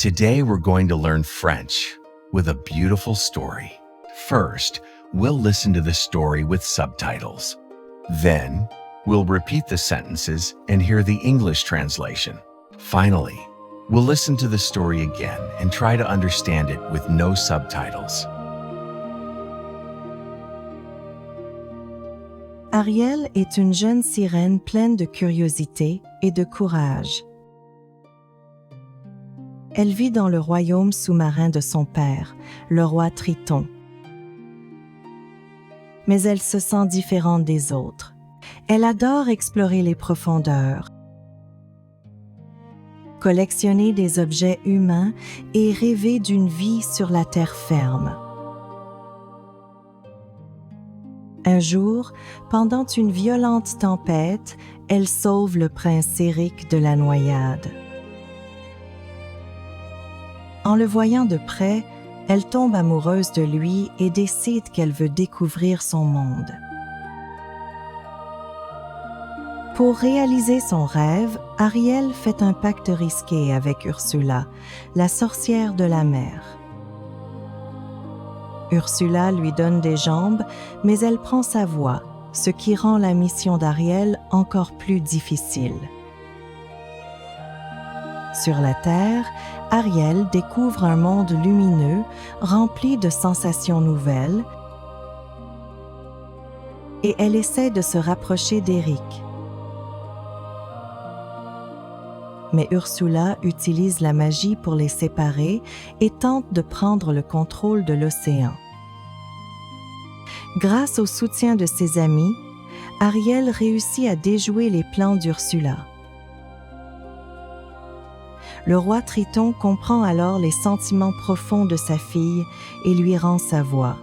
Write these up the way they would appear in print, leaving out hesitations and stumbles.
Today we're going to learn French with a beautiful story. First, we'll listen to the story with subtitles. Then, we'll repeat the sentences and hear the English translation. Finally, we'll listen to the story again and try to understand it with no subtitles. Ariel est une jeune sirène pleine de curiosité et de courage. Elle vit dans le royaume sous-marin de son père, le roi Triton. Mais elle se sent différente des autres. Elle adore explorer les profondeurs, collectionner des objets humains et rêver d'une vie sur la terre ferme. Un jour, pendant une violente tempête, elle sauve le prince Éric de la noyade. En le voyant de près, elle tombe amoureuse de lui et décide qu'elle veut découvrir son monde. Pour réaliser son rêve, Ariel fait un pacte risqué avec Ursula, la sorcière de la mer. Ursula lui donne des jambes, mais elle prend sa voix, ce qui rend la mission d'Ariel encore plus difficile. Sur la Terre, Ariel découvre un monde lumineux, rempli de sensations nouvelles, et elle essaie de se rapprocher d'Éric. Mais Ursula utilise la magie pour les séparer et tente de prendre le contrôle de l'océan. Grâce au soutien de ses amis, Ariel réussit à déjouer les plans d'Ursula. Le roi Triton comprend alors les sentiments profonds de sa fille et lui rend sa voix.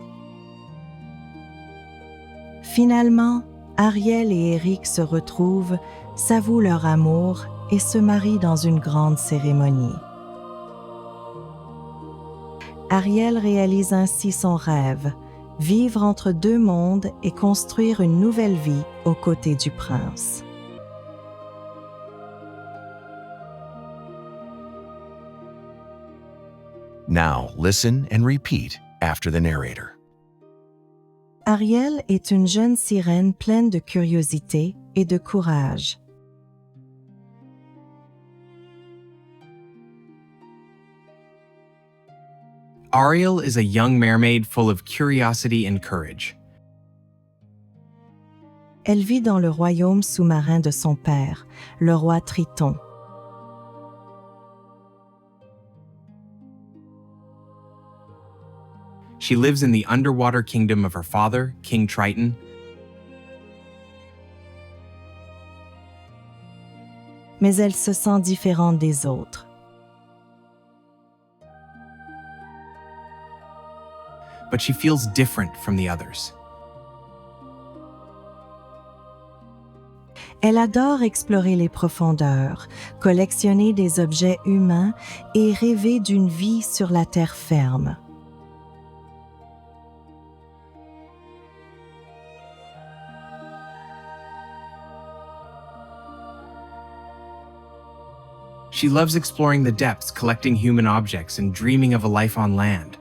Finalement, Ariel et Éric se retrouvent, s'avouent leur amour et se marient dans une grande cérémonie. Ariel réalise ainsi son rêve, vivre entre deux mondes et construire une nouvelle vie aux côtés du prince. Now, listen and repeat after the narrator. Ariel est une jeune sirène pleine de curiosité et de courage. Ariel is a young mermaid full of curiosity and courage. Elle vit dans le royaume sous-marin de son père, le roi Triton. She lives in the underwater kingdom of her father, King Triton. Mais elle se sent différente des autres. But she feels different from the others. Elle adore explorer les profondeurs, collectionner des objets humains et rêver d'une vie sur la terre ferme. She loves exploring the depths, collecting human objects, and dreaming of a life on land.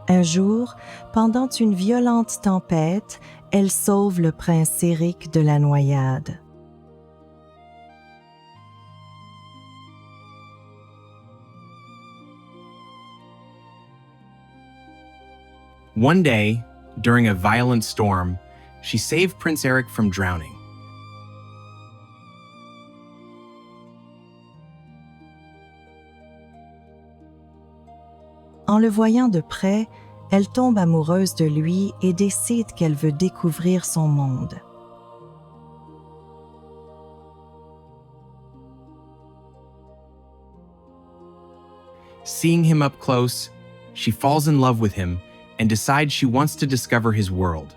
Un jour, pendant une violente tempête, elle sauve le prince Éric de la noyade. One day, during a violent storm, she saved Prince Eric from drowning. En le voyant de près, elle tombe amoureuse de lui et décide qu'elle veut découvrir son monde. Seeing him up close, she falls in love with him and decides she wants to discover his world.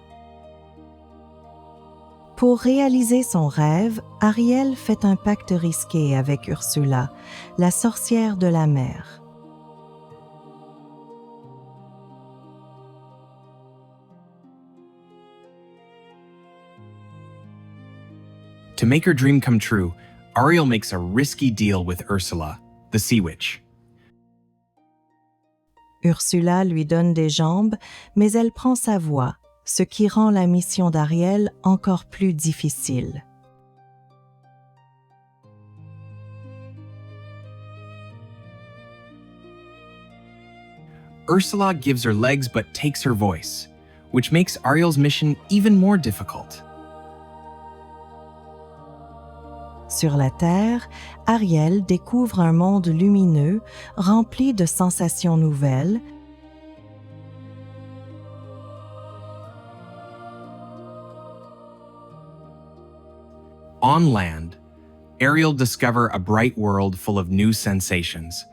Pour réaliser son rêve, Ariel fait un pacte risqué avec Ursula, la sorcière de la mer. To make her dream come true, Ariel makes a risky deal with Ursula, the Sea Witch. Ursula lui donne des jambes, mais elle prend sa voix, ce qui rend la mission d'Ariel encore plus difficile. Ursula gives her legs but takes her voice, which makes Ariel's mission even more difficult. Sur la Terre, Ariel découvre un monde lumineux rempli de sensations nouvelles. On land, Ariel discovers a bright world full of new sensations.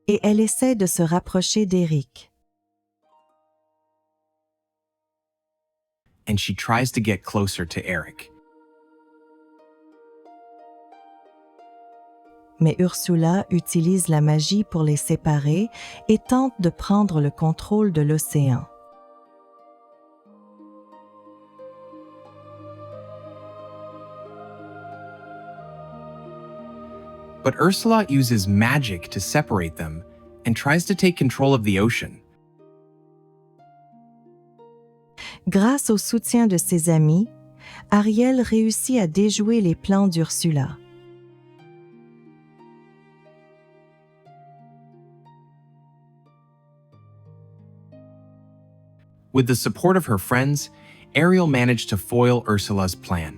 Et elle essaie de se rapprocher d'Eric. And she tries to get closer to Eric. Mais Ursula utilise la magie pour les séparer et tente de prendre le contrôle de l'océan. But Ursula uses magic to separate them and tries to take control of the ocean. Grâce au soutien de ses amis, Ariel réussit à déjouer les plans d'Ursula. With the support of her friends, Ariel managed to foil Ursula's plan.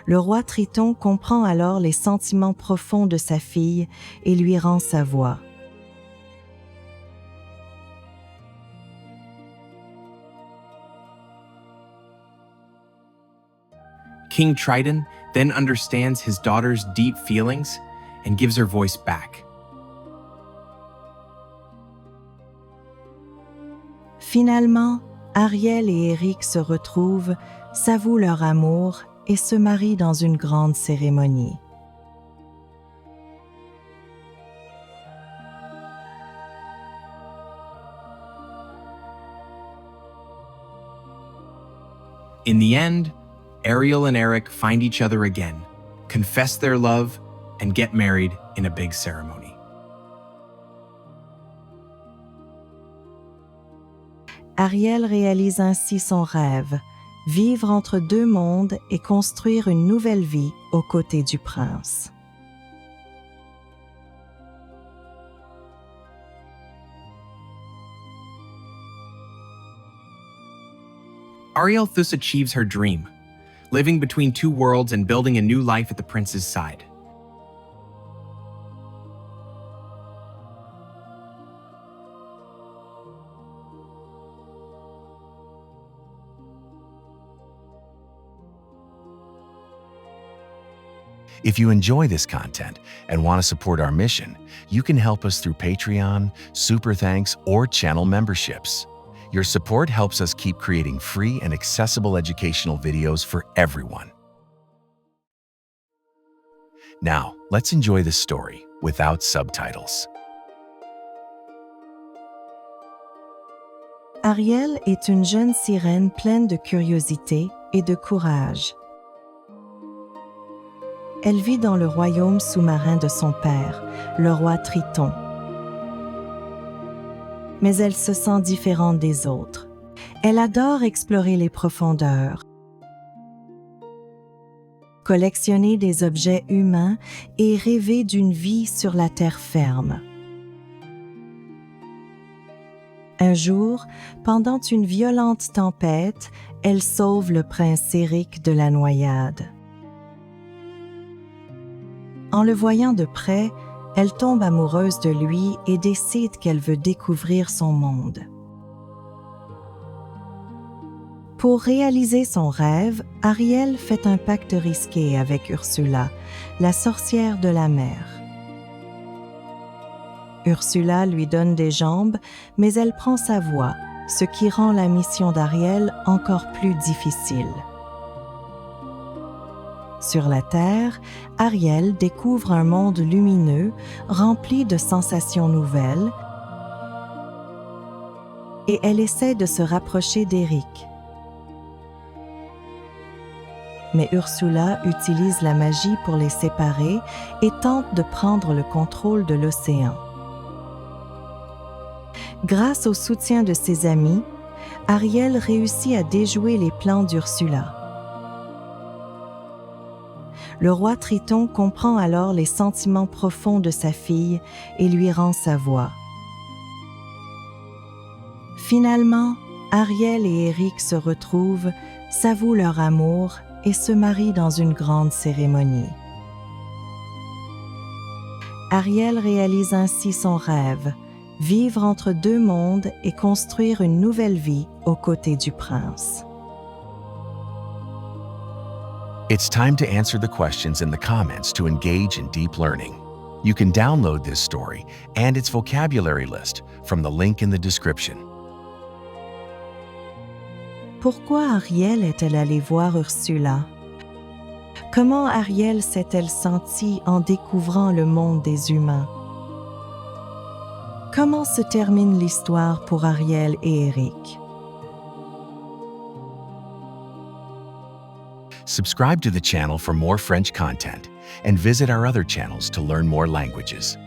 Le roi Triton comprend alors les sentiments profonds de sa fille et lui rend sa voix. King Triton then understands his daughter's deep feelings and gives her voice back. Finalement, Ariel et Eric se retrouvent, s'avouent leur amour et se marient dans une grande cérémonie. In the end, Ariel and Eric find each other again, confess their love, and get married in a big ceremony. Ariel réalise ainsi son rêve, vivre entre deux mondes et construire une nouvelle vie aux côtés du prince. Ariel thus achieves her dream, living between two worlds and building a new life at the prince's side. If you enjoy this content and want to support our mission, you can help us through Patreon, Super Thanks, or channel memberships. Your support helps us keep creating free and accessible educational videos for everyone. Now, let's enjoy this story without subtitles. Ariel est une jeune sirène pleine de curiosité et de courage. Elle vit dans le royaume sous-marin de son père, le roi Triton. Mais elle se sent différente des autres. Elle adore explorer les profondeurs, collectionner des objets humains et rêver d'une vie sur la terre ferme. Un jour, pendant une violente tempête, elle sauve le prince Eric de la noyade. En le voyant de près, elle tombe amoureuse de lui et décide qu'elle veut découvrir son monde. Pour réaliser son rêve, Ariel fait un pacte risqué avec Ursula, la sorcière de la mer. Ursula lui donne des jambes, mais elle prend sa voix, ce qui rend la mission d'Ariel encore plus difficile. Sur la Terre, Ariel découvre un monde lumineux, rempli de sensations nouvelles. et elle essaie de se rapprocher d'Eric. Mais Ursula utilise la magie pour les séparer et tente de prendre le contrôle de l'océan. Grâce au soutien de ses amis, Ariel réussit à déjouer les plans d'Ursula. Le roi Triton comprend alors les sentiments profonds de sa fille et lui rend sa voix. Finalement, Ariel et Eric se retrouvent, s'avouent leur amour et se marient dans une grande cérémonie. Ariel réalise ainsi son rêve, vivre entre deux mondes et construire une nouvelle vie aux côtés du prince. It's time to answer the questions in the comments to engage in deep learning. You can download this story and its vocabulary list from the link in the description. Pourquoi Ariel est-elle allée voir Ursula? Comment Ariel s'est-elle sentie en découvrant le monde des humains? Comment se termine l'histoire pour Ariel et Eric? Subscribe to the channel for more French content and visit our other channels to learn more languages.